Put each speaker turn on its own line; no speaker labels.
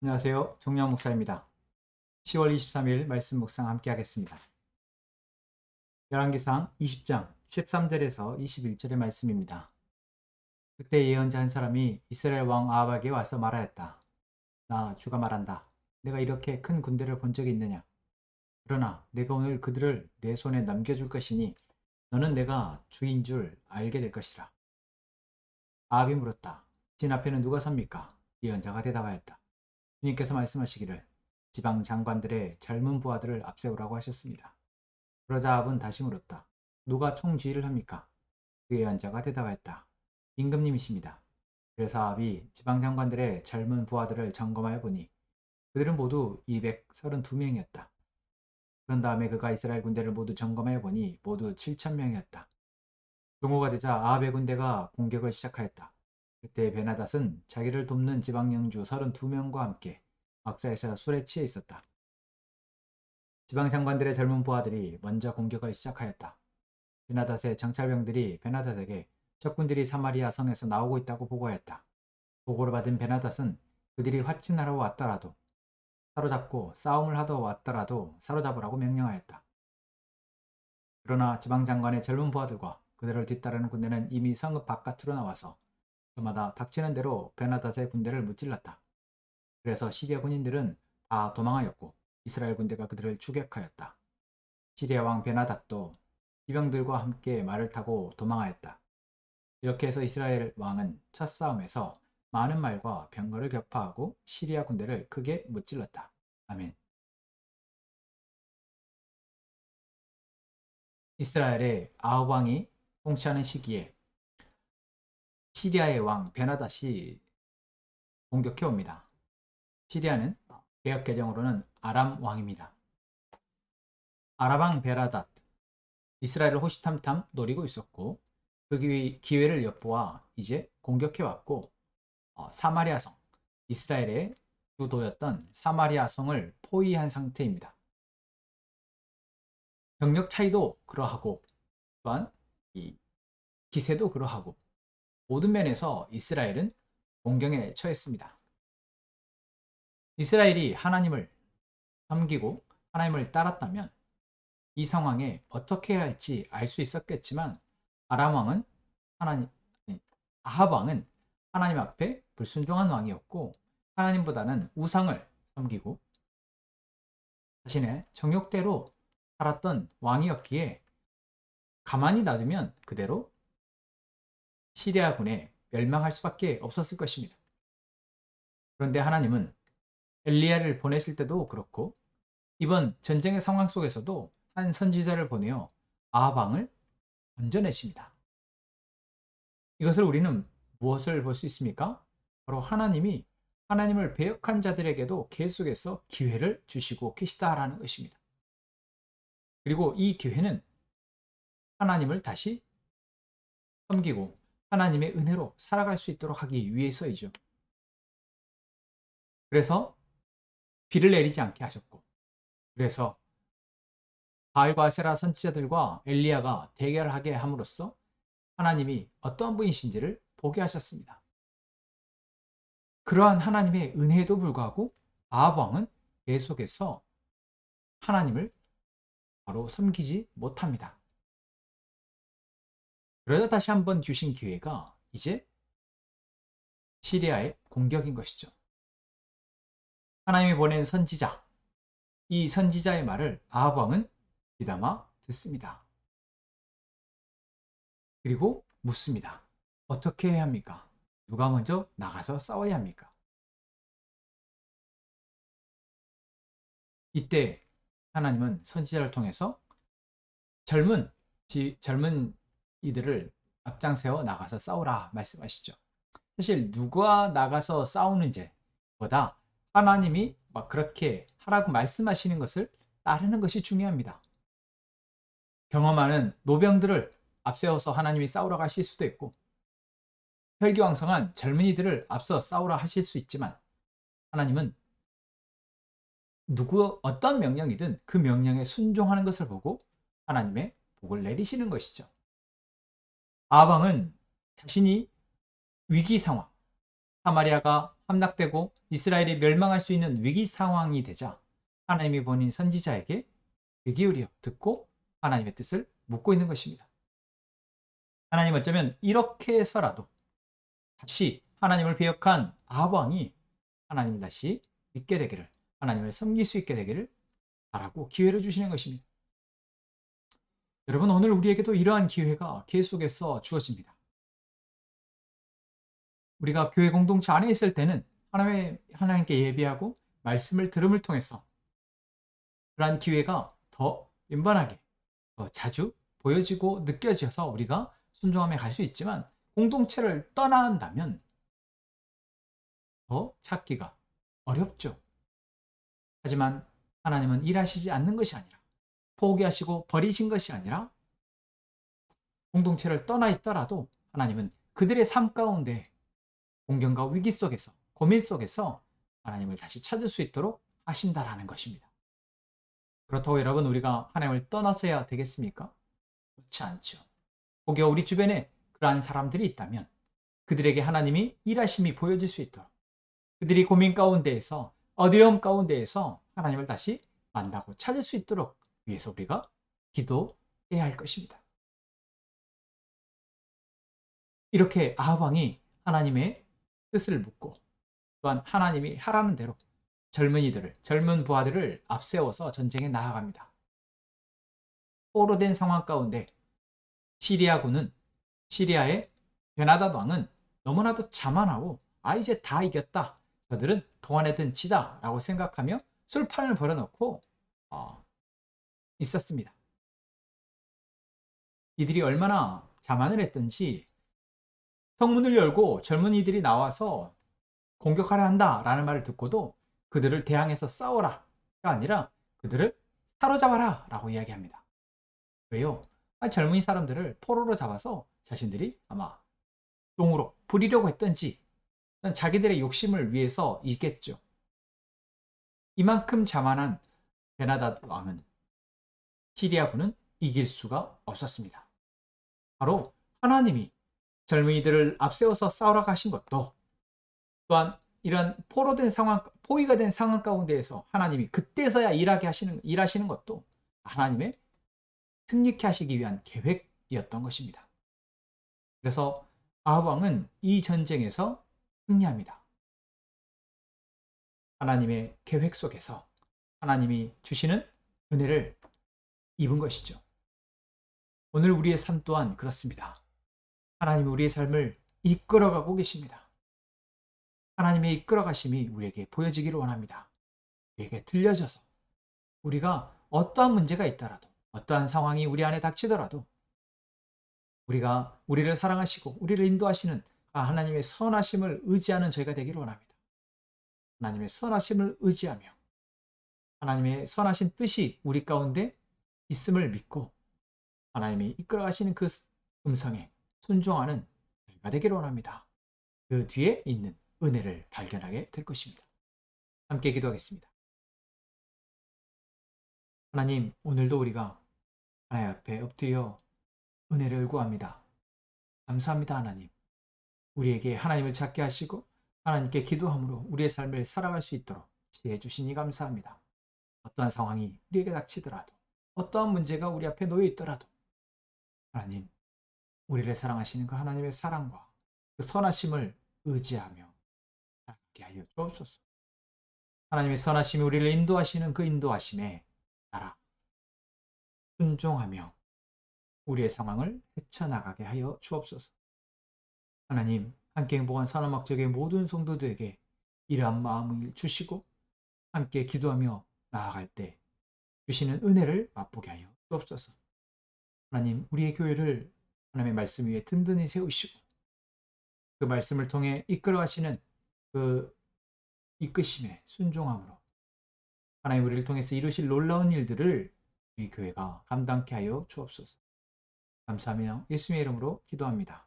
안녕하세요. 종려 목사입니다. 10월 23일 말씀 묵상 함께 하겠습니다. 열왕기상 20장 13절에서 21절의 말씀입니다. 그때 예언자 한 사람이 이스라엘 왕 아합에게 와서 말하였다. 나 주가 말한다. 내가 이렇게 큰 군대를 본 적이 있느냐? 그러나 내가 오늘 그들을 내 손에 넘겨줄 것이니 너는 내가 주인 줄 알게 될 것이라. 아합이 물었다. 진 앞에는 누가 섭니까? 예언자가 대답하였다. 주님께서 말씀하시기를 지방 장관들의 젊은 부하들을 앞세우라고 하셨습니다. 그러자 아합은 다시 물었다. 누가 총지휘를 합니까? 그의 환자가 대답하였다. 임금님이십니다. 그래서 아합이 지방장관들의 젊은 부하들을 점검하여 보니 그들은 모두 232명이었다. 그런 다음에 그가 이스라엘 군대를 모두 점검하여 보니 모두 7,000명이었다. 종호가 되자 아합의 군대가 공격을 시작하였다. 그때 베나닷은 자기를 돕는 지방영주 32명과 함께 막사에서 술에 취해 있었다. 지방장관들의 젊은 부하들이 먼저 공격을 시작하였다. 베나닷의 정찰병들이 베나닷에게 적군들이 사마리아 성에서 나오고 있다고 보고하였다. 보고를 받은 베나닷은 그들이 화친하러 왔더라도 사로잡고 싸움을 하러 왔더라도 사로잡으라고 명령하였다. 그러나 지방장관의 젊은 부하들과 그들을 뒤따르는 군대는 이미 성읍 바깥으로 나와서 저마다 닥치는 대로 베나닷의 군대를 무찔렀다. 그래서 시리아 군인들은 다 도망하였고 이스라엘 군대가 그들을 추격하였다. 시리아 왕 베나닷도 기병들과 함께 말을 타고 도망하였다. 이렇게 해서 이스라엘 왕은 첫 싸움에서 많은 말과 병거를 격파하고 시리아 군대를 크게 무찔렀다. 아멘. 이스라엘의 아합 왕이 통치하는 시기에 시리아의 왕 베나닷이 공격해 옵니다. 시리아는 개역 개정으로는 아람 왕입니다. 아람 왕 베나닷, 이스라엘을 호시탐탐 노리고 있었고 그 기회를 엿보아 이제 공격해 왔고 사마리아 성, 이스라엘의 주도였던 사마리아 성을 포위한 상태입니다. 병력 차이도 그러하고 또한 이 기세도 그러하고 모든 면에서 이스라엘은 공경에 처했습니다. 이스라엘이 하나님을 섬기고 하나님을 따랐다면 이 상황에 어떻게 해야 할지 알 수 있었겠지만 아람 왕은 하나님 아합 왕은 하나님 앞에 불순종한 왕이었고 하나님보다는 우상을 섬기고 자신의 정욕대로 살았던 왕이었기에 가만히 놔두면 그대로 시리아군에 멸망할 수밖에 없었을 것입니다. 그런데 하나님은 엘리야를 보내실 때도 그렇고 이번 전쟁의 상황 속에서도 한 선지자를 보내어 아합 왕을 건져내십니다. 이것을 우리는 무엇을 볼 수 있습니까? 바로 하나님이 하나님을 배역한 자들에게도 계속해서 기회를 주시고 계시다라는 것입니다. 그리고 이 기회는 하나님을 다시 섬기고 하나님의 은혜로 살아갈 수 있도록 하기 위해서이죠. 그래서 비를 내리지 않게 하셨고 그래서 바알과 아세라 선지자들과 엘리야가 대결하게 함으로써 하나님이 어떤 분이신지를 보게 하셨습니다. 그러한 하나님의 은혜에도 불구하고 아합 왕은 계속해서 하나님을 바로 섬기지 못합니다. 그러다 다시 한번 주신 기회가 이제 시리아의 공격인 것이죠. 하나님이 보낸 선지자, 이 선지자의 말을 아합 왕은 귀담아 듣습니다. 그리고 묻습니다. 어떻게 해야 합니까? 누가 먼저 나가서 싸워야 합니까? 이때 하나님은 선지자를 통해서 젊은 이들을 앞장세워 나가서 싸우라 말씀하시죠. 사실 누가 나가서 싸우는지보다 하나님이 막 그렇게 하라고 말씀하시는 것을 따르는 것이 중요합니다. 경험하는 노병들을 앞세워서 하나님이 싸우라고 하실 수도 있고 혈기왕성한 젊은이들을 앞서 싸우라 하실 수 있지만 하나님은 어떤 명령이든 그 명령에 순종하는 것을 보고 하나님의 복을 내리시는 것이죠. 아합 왕은 자신이 위기 상황, 사마리아가 함락되고 이스라엘이 멸망할 수 있는 위기 상황이 되자 하나님이 보낸 선지자에게 귀 기울여 듣고 하나님의 뜻을 묻고 있는 것입니다. 하나님 어쩌면 이렇게 해서라도 다시 하나님을 배역한 아합 왕이 하나님을 다시 믿게 되기를, 하나님을 섬길 수 있게 되기를 바라고 기회를 주시는 것입니다. 여러분, 오늘 우리에게도 이러한 기회가 계속해서 주어집니다. 우리가 교회 공동체 안에 있을 때는 하나님께 예배하고 말씀을 들음을 통해서 그러한 기회가 더 빈번하게, 더 자주 보여지고 느껴져서 우리가 순종하며 갈 수 있지만, 공동체를 떠난다면 더 찾기가 어렵죠. 하지만 하나님은 일하시지 않는 것이 아니라, 포기하시고 버리신 것이 아니라, 공동체를 떠나 있더라도 하나님은 그들의 삶 가운데 공경과 위기 속에서, 고민 속에서 하나님을 다시 찾을 수 있도록 하신다라는 것입니다. 그렇다고 여러분, 우리가 하나님을 떠나서야 되겠습니까? 그렇지 않죠. 혹여 우리 주변에 그러한 사람들이 있다면 그들에게 하나님이 일하심이 보여질 수 있도록, 그들이 고민 가운데에서, 어려움 가운데에서 하나님을 다시 만나고 찾을 수 있도록 위해서 우리가 기도해야 할 것입니다. 이렇게 아합 왕이 하나님의 뜻을 묻고, 또한 하나님이 하라는 대로 젊은 부하들을 앞세워서 전쟁에 나아갑니다. 포로된 상황 가운데 시리아의 베나닷 왕은 너무나도 자만하고, 이제 다 이겼다, 저들은 동안에 든 지다 라고 생각하며 술판을 벌여놓고 있었습니다. 이들이 얼마나 자만을 했던지 성문을 열고 젊은이들이 나와서 공격하려 한다 라는 말을 듣고도 그들을 대항해서 싸워라가 아니라 그들을 사로잡아라 라고 이야기합니다. 왜요? 젊은이 사람들을 포로로 잡아서 자신들이 아마 종으로 부리려고 했던지, 자기들의 욕심을 위해서 있겠죠. 이만큼 자만한 베나닷 왕은, 시리아군은 이길 수가 없었습니다. 바로 하나님이 젊은이들을 앞세워서 싸우러 가신 것도, 또한 이런 포위가 된 상황 가운데에서 하나님이 그때서야 일하시는 것도 하나님의 승리케 하시기 위한 계획이었던 것입니다. 그래서 아합 왕은 이 전쟁에서 승리합니다. 하나님의 계획 속에서 하나님이 주시는 은혜를 입은 것이죠. 오늘 우리의 삶 또한 그렇습니다. 하나님이 우리의 삶을 이끌어가고 계십니다. 하나님의 이끌어가심이 우리에게 보여지기를 원합니다. 우리에게 들려져서 우리가 어떠한 문제가 있더라도, 어떠한 상황이 우리 안에 닥치더라도 우리가 우리를 사랑하시고 우리를 인도하시는 하나님의 선하심을 의지하는 저희가 되기를 원합니다. 하나님의 선하심을 의지하며 하나님의 선하신 뜻이 우리 가운데 있음을 믿고 하나님이 이끌어가시는 그 음성에 순종하는 저희가 되기를 원합니다. 그 뒤에 있는 은혜를 발견하게 될 것입니다. 함께 기도하겠습니다. 하나님, 오늘도 우리가 하나님 앞에 엎드려 은혜를 구합니다. 감사합니다. 하나님, 우리에게 하나님을 찾게 하시고 하나님께 기도함으로 우리의 삶을 살아갈 수 있도록 지혜해 주시니 감사합니다. 어떠한 상황이 우리에게 닥치더라도, 어떠한 문제가 우리 앞에 놓여 있더라도 하나님, 우리를 사랑하시는 그 하나님의 사랑과 그 선하심을 의지하며 살게 하여 주옵소서. 하나님의 선하심이 우리를 인도하시는 그 인도하심에 따라 순종하며 우리의 상황을 헤쳐나가게 하여 주옵소서. 하나님, 함께 행복한 산업학적의 모든 성도들에게 이러한 마음을 주시고 함께 기도하며 나아갈 때 주시는 은혜를 맛보게 하여 주옵소서. 하나님, 우리의 교회를 하나님의 말씀 위에 든든히 세우시고 그 말씀을 통해 이끌어가시는 그 이끄심에 순종함으로 하나님 우리를 통해서 이루실 놀라운 일들을 우리 교회가 감당케 하여 주옵소서. 감사하며 예수님의 이름으로 기도합니다.